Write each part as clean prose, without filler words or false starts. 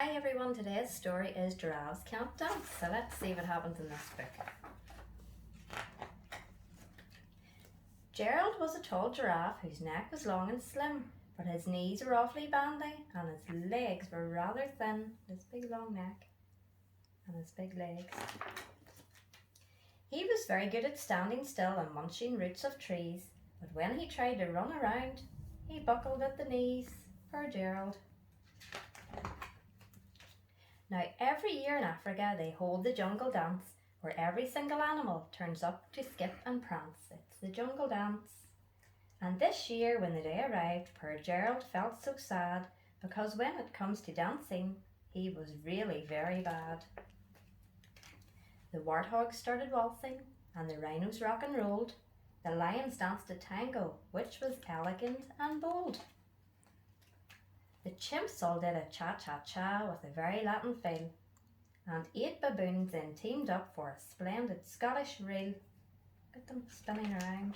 Hi everyone, today's story is Giraffes Can't Dance. So let's see what happens in this book. Gerald was a tall giraffe whose neck was long and slim, but his knees were awfully bandy and his legs were rather thin. His big long neck and his big legs. He was very good at standing still and munching roots of trees, but when he tried to run around, he buckled at the knees. Poor Gerald. Now, every year in Africa, they hold the jungle dance, where every single animal turns up to skip and prance. It's the jungle dance. And this year, when the day arrived, poor Gerald felt so sad, because when it comes to dancing, he was really very bad. The warthogs started waltzing, and the rhinos rock and rolled. The lions danced a tango, which was elegant and bold. The chimps all did a cha-cha-cha with a very Latin feel, and 8 baboons then teamed up for a splendid Scottish reel. Get them spinning around.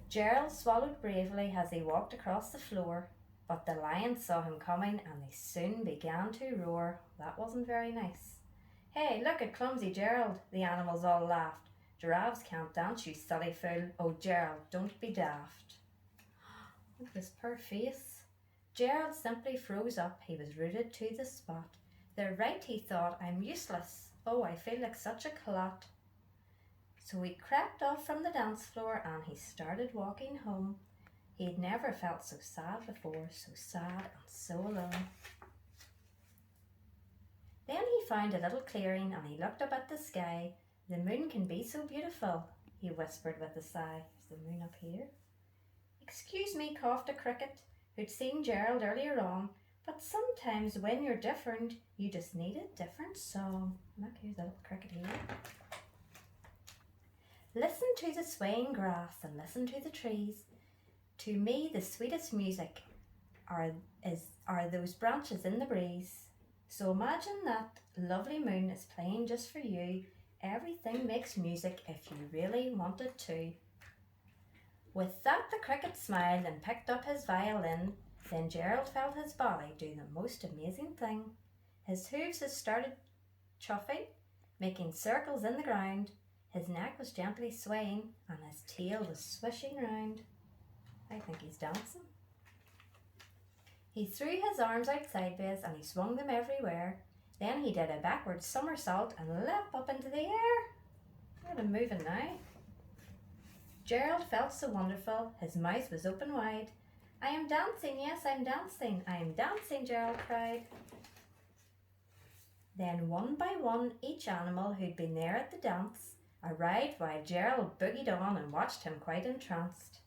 Gerald swallowed bravely as he walked across the floor, but the lions saw him coming and they soon began to roar. That wasn't very nice. "Hey, look at clumsy Gerald," the animals all laughed. "Giraffes can't dance, you silly fool. Oh, Gerald, don't be daft." Look at his poor face. Gerald simply froze up. He was rooted to the spot. "They're right," he thought. "I'm useless. Oh, I feel like such a clot." So he crept off from the dance floor and he started walking home. He'd never felt so sad before, so sad and so alone. Then he found a little clearing and he looked up at the sky. "The moon can be so beautiful," he whispered with a sigh. There's the moon up here. "Excuse me," coughed a cricket, who'd seen Gerald earlier on, "but sometimes when you're different, you just need a different song." Look, here's a little cricket here. "Listen to the swaying grass and listen to the trees. To me, the sweetest music are those branches in the breeze. So imagine that lovely moon is playing just for you. Everything makes music if you really want it to." With that, the cricket smiled and picked up his violin. Then Gerald felt his body do the most amazing thing. His hooves had started chuffing, making circles in the ground. His neck was gently swaying and his tail was swishing round. I think he's dancing. He threw his arms out sideways and he swung them everywhere. Then he did a backward somersault and leapt up into the air. Look at him moving now. Gerald felt so wonderful. His mouth was open wide. "I am dancing, yes, I'm dancing. I am dancing," Gerald cried. Then one by one, each animal who'd been there at the dance arrived while Gerald boogied on and watched him quite entranced.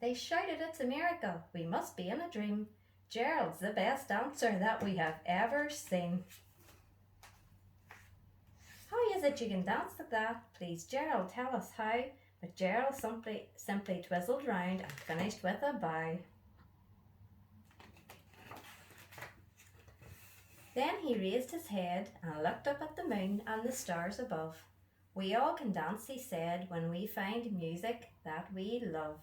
They shouted, "It's a miracle. We must be in a dream. Gerald's the best dancer that we have ever seen." "How is it you can dance like that? Please, Gerald, tell us how." But Gerald simply twizzled round and finished with a bow. Then he raised his head and looked up at the moon and the stars above. "We all can dance," he said, "when we find music that we love."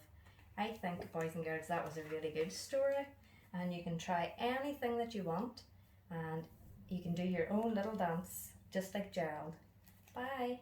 I think, boys and girls, that was a really good story, and you can try anything that you want and you can do your own little dance just like Gerald. Bye.